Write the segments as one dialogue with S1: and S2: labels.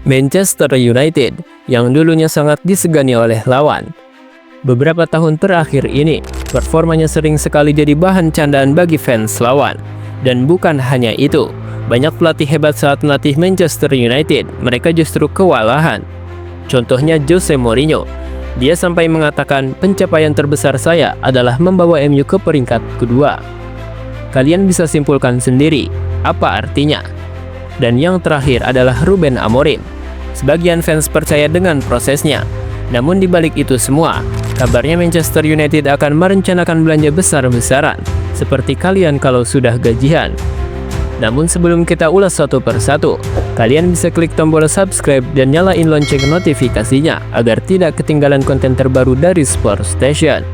S1: Manchester United yang dulunya sangat disegani oleh lawan. Beberapa tahun terakhir ini, performanya sering sekali jadi bahan candaan bagi fans lawan. Dan bukan hanya itu, banyak pelatih hebat saat melatih Manchester United, mereka justru kewalahan. Contohnya Jose Mourinho. Dia sampai mengatakan pencapaian terbesar saya adalah membawa MU ke peringkat kedua. Kalian bisa simpulkan sendiri, apa artinya? Dan yang terakhir adalah Ruben Amorim. Sebagian fans percaya dengan prosesnya. Namun di balik itu semua, kabarnya Manchester United akan merencanakan belanja besar-besaran, seperti kalian kalau sudah gajian. Namun sebelum kita ulas satu persatu, kalian bisa klik tombol subscribe dan nyalain lonceng notifikasinya agar tidak ketinggalan konten terbaru dari Sport Station.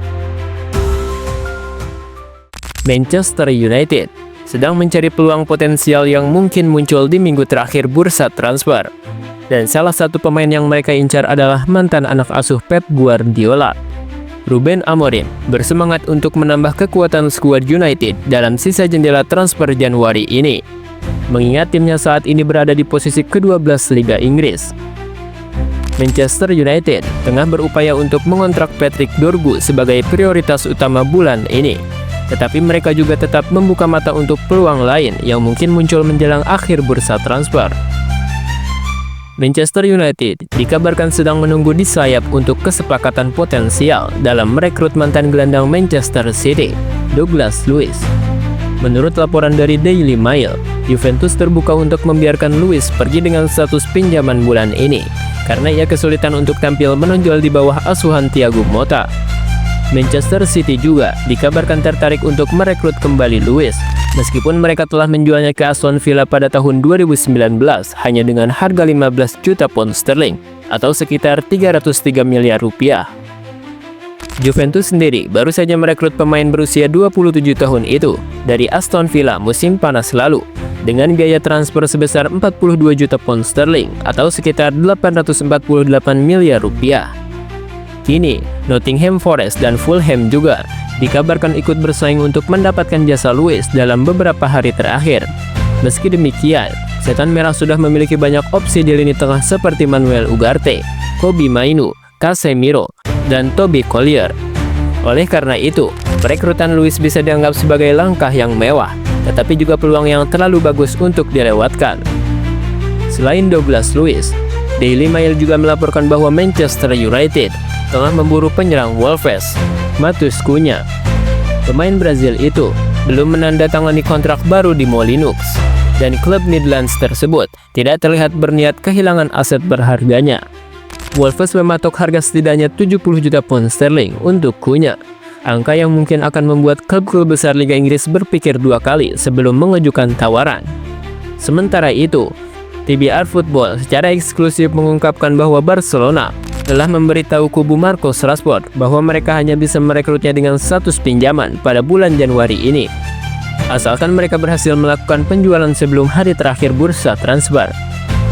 S1: Manchester United sedang mencari peluang potensial yang mungkin muncul di minggu terakhir bursa transfer. Dan salah satu pemain yang mereka incar adalah mantan anak asuh Pep Guardiola. Ruben Amorim bersemangat untuk menambah kekuatan skuad United dalam sisa jendela transfer Januari ini, mengingat timnya saat ini berada di posisi ke-12 Liga Inggris. Manchester United tengah berupaya untuk mengontrak Patrick Dorgu sebagai prioritas utama bulan ini, tetapi mereka juga tetap membuka mata untuk peluang lain yang mungkin muncul menjelang akhir bursa transfer. Manchester United dikabarkan sedang menunggu di sayap untuk kesepakatan potensial dalam merekrut mantan gelandang Manchester City, Douglas Luiz. Menurut laporan dari Daily Mail, Juventus terbuka untuk membiarkan Luiz pergi dengan status pinjaman bulan ini, karena ia kesulitan untuk tampil menonjol di bawah asuhan Thiago Motta. Manchester City juga dikabarkan tertarik untuk merekrut kembali Luiz, meskipun mereka telah menjualnya ke Aston Villa pada tahun 2019 hanya dengan harga 15 juta pound sterling atau sekitar 303 miliar rupiah. Juventus sendiri baru saja merekrut pemain berusia 27 tahun itu dari Aston Villa musim panas lalu dengan biaya transfer sebesar 42 juta pound sterling atau sekitar 848 miliar rupiah. Kini, Nottingham Forest dan Fulham juga dikabarkan ikut bersaing untuk mendapatkan jasa Luiz dalam beberapa hari terakhir. Meski demikian, Setan Merah sudah memiliki banyak opsi di lini tengah seperti Manuel Ugarte, Kobbie Mainoo, Casemiro, dan Toby Collier. Oleh karena itu, perekrutan Luiz bisa dianggap sebagai langkah yang mewah, tetapi juga peluang yang terlalu bagus untuk dilewatkan. Selain Douglas Luiz, Daily Mail juga melaporkan bahwa Manchester United tengah memburu penyerang Wolves, Matheus Cunha. Pemain Brazil itu belum menandatangani kontrak baru di Molineux, dan klub Midlands tersebut tidak terlihat berniat kehilangan aset berharganya. Wolves mematok harga setidaknya 70 juta pound sterling untuk Cunha, angka yang mungkin akan membuat klub-klub besar Liga Inggris berpikir dua kali sebelum mengajukan tawaran. Sementara itu, TBR Football secara eksklusif mengungkapkan bahwa Barcelona telah memberitahu kubu Marcus Rashford bahwa mereka hanya bisa merekrutnya dengan status pinjaman pada bulan Januari ini, asalkan mereka berhasil melakukan penjualan sebelum hari terakhir bursa transfer.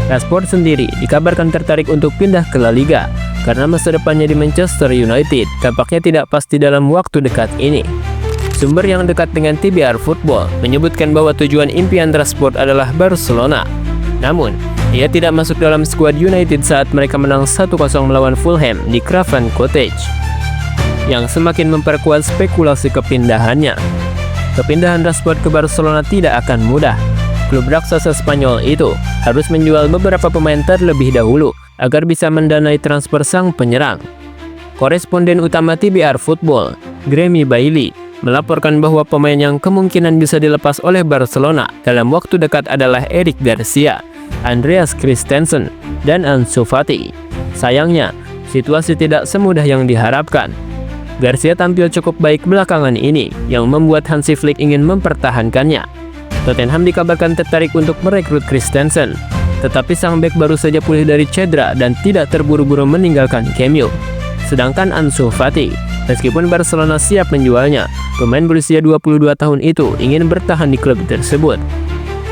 S1: Rashford sendiri dikabarkan tertarik untuk pindah ke La Liga karena masa depannya di Manchester United tampaknya tidak pasti dalam waktu dekat ini. Sumber yang dekat dengan TBR Football menyebutkan bahwa tujuan impian Rashford adalah Barcelona. Namun, ia tidak masuk dalam skuad United saat mereka menang 1-0 melawan Fulham di Craven Cottage, yang semakin memperkuat spekulasi kepindahannya. Kepindahan Rashford ke Barcelona tidak akan mudah. Klub raksasa Spanyol itu harus menjual beberapa pemain terlebih dahulu agar bisa mendanai transfer sang penyerang. Koresponden utama TBR Football, Grammy Bailey, melaporkan bahwa pemain yang kemungkinan bisa dilepas oleh Barcelona dalam waktu dekat adalah Eric Garcia, Andreas Christensen, dan Ansu Fati. Sayangnya, situasi tidak semudah yang diharapkan. Garcia tampil cukup baik belakangan ini, yang membuat Hansi Flick ingin mempertahankannya. Tottenham dikabarkan tertarik untuk merekrut Christensen, tetapi sang bek baru saja pulih dari cedera dan tidak terburu-buru meninggalkan Camp Nou. Sedangkan Ansu Fati, meskipun Barcelona siap menjualnya, pemain berusia 22 tahun itu ingin bertahan di klub tersebut.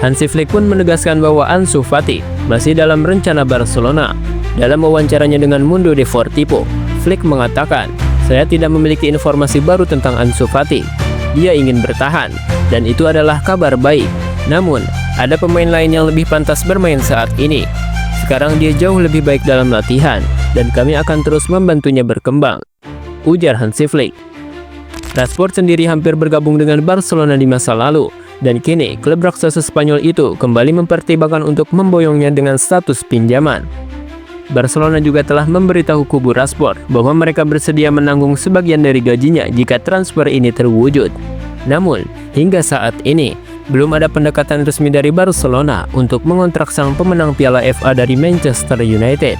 S1: Hansi Flick pun menegaskan bahwa Ansu Fati masih dalam rencana Barcelona. Dalam wawancaranya dengan Mundo Deportivo, Flick mengatakan, "Saya tidak memiliki informasi baru tentang Ansu Fati. Dia ingin bertahan, dan itu adalah kabar baik. Namun, ada pemain lain yang lebih pantas bermain saat ini. Sekarang dia jauh lebih baik dalam latihan, dan kami akan terus membantunya berkembang, ujar Hansi Flick. Rashford sendiri hampir bergabung dengan Barcelona di masa lalu, dan kini klub raksasa Spanyol itu kembali mempertimbangkan untuk memboyongnya dengan status pinjaman. Barcelona juga telah memberitahu kubu Rashford bahwa mereka bersedia menanggung sebagian dari gajinya jika transfer ini terwujud. Namun, hingga saat ini, belum ada pendekatan resmi dari Barcelona untuk mengontrak sang pemenang Piala FA dari Manchester United.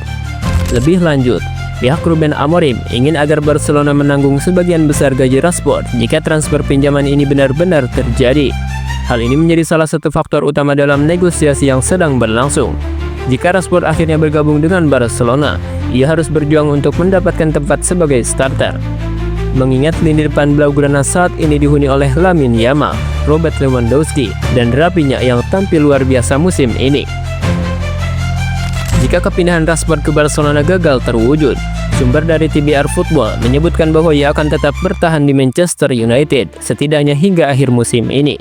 S1: Lebih lanjut, pihak Ruben Amorim ingin agar Barcelona menanggung sebagian besar gaji Rashford jika transfer pinjaman ini benar-benar terjadi. Hal ini menjadi salah satu faktor utama dalam negosiasi yang sedang berlangsung. Jika Rashford akhirnya bergabung dengan Barcelona, ia harus berjuang untuk mendapatkan tempat sebagai starter. Mengingat lini depan Blaugrana saat ini dihuni oleh Lamine Yamal, Robert Lewandowski, dan Rafinha yang tampil luar biasa musim ini. Jika kepindahan Rashford ke Barcelona gagal terwujud, sumber dari TBR Football menyebutkan bahwa ia akan tetap bertahan di Manchester United setidaknya hingga akhir musim ini.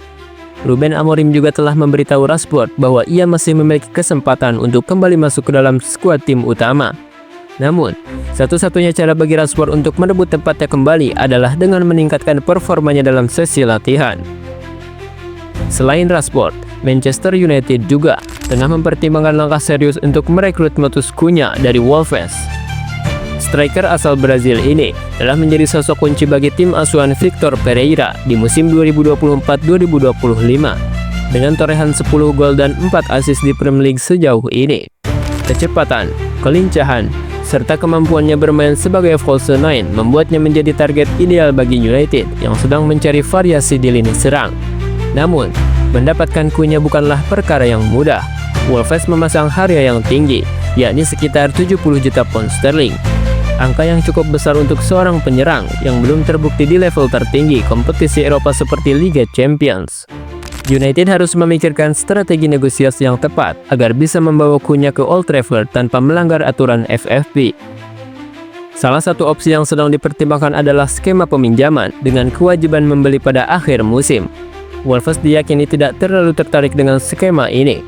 S1: Ruben Amorim juga telah memberitahu Rashford bahwa ia masih memiliki kesempatan untuk kembali masuk ke dalam skuad tim utama. Namun, satu-satunya cara bagi Rashford untuk merebut tempatnya kembali adalah dengan meningkatkan performanya dalam sesi latihan. Selain Rashford, Manchester United juga tengah mempertimbangkan langkah serius untuk merekrut Matheus Cunha dari Wolves. Striker asal Brazil ini telah menjadi sosok kunci bagi tim asuhan Victor Pereira di musim 2024-2025 dengan torehan 10 gol dan 4 assist di Premier League sejauh ini. Kecepatan, kelincahan, serta kemampuannya bermain sebagai false nine membuatnya menjadi target ideal bagi United yang sedang mencari variasi di lini serang. Namun, mendapatkan Cunha bukanlah perkara yang mudah. Wolves memasang harga yang tinggi, yakni sekitar 70 juta pound sterling. Angka yang cukup besar untuk seorang penyerang yang belum terbukti di level tertinggi kompetisi Eropa seperti Liga Champions. United harus memikirkan strategi negosiasi yang tepat agar bisa membawa Cunha ke Old Trafford tanpa melanggar aturan FFP. Salah satu opsi yang sedang dipertimbangkan adalah skema peminjaman dengan kewajiban membeli pada akhir musim. Wolves diyakini tidak terlalu tertarik dengan skema ini.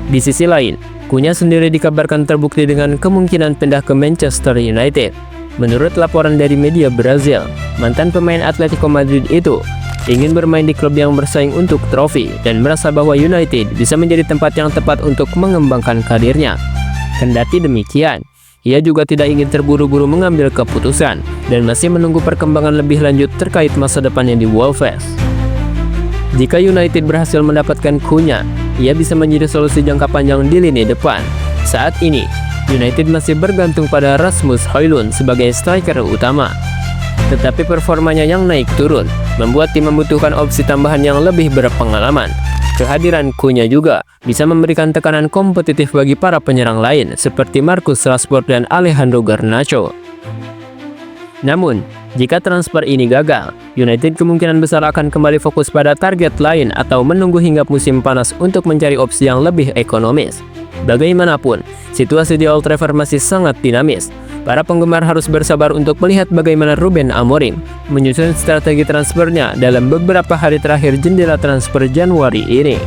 S1: Di sisi lain, Cunha sendiri dikabarkan terbukti dengan kemungkinan pindah ke Manchester United. Menurut laporan dari media Brazil, mantan pemain Atletico Madrid itu ingin bermain di klub yang bersaing untuk trofi dan merasa bahwa United bisa menjadi tempat yang tepat untuk mengembangkan karirnya. Kendati demikian, ia juga tidak ingin terburu-buru mengambil keputusan dan masih menunggu perkembangan lebih lanjut terkait masa depannya di Wolves. Jika United berhasil mendapatkan Cunha, ia bisa menjadi solusi jangka panjang di lini depan. Saat ini, United masih bergantung pada Rasmus Højlund sebagai striker utama. Tetapi performanya yang naik turun membuat tim membutuhkan opsi tambahan yang lebih berpengalaman. Kehadiran Cunha juga bisa memberikan tekanan kompetitif bagi para penyerang lain seperti Marcus Rashford dan Alejandro Garnacho. Namun, jika transfer ini gagal, United kemungkinan besar akan kembali fokus pada target lain atau menunggu hingga musim panas untuk mencari opsi yang lebih ekonomis. Bagaimanapun, situasi di Old Trafford masih sangat dinamis. Para penggemar harus bersabar untuk melihat bagaimana Ruben Amorim menyusun strategi transfernya dalam beberapa hari terakhir jendela transfer Januari ini.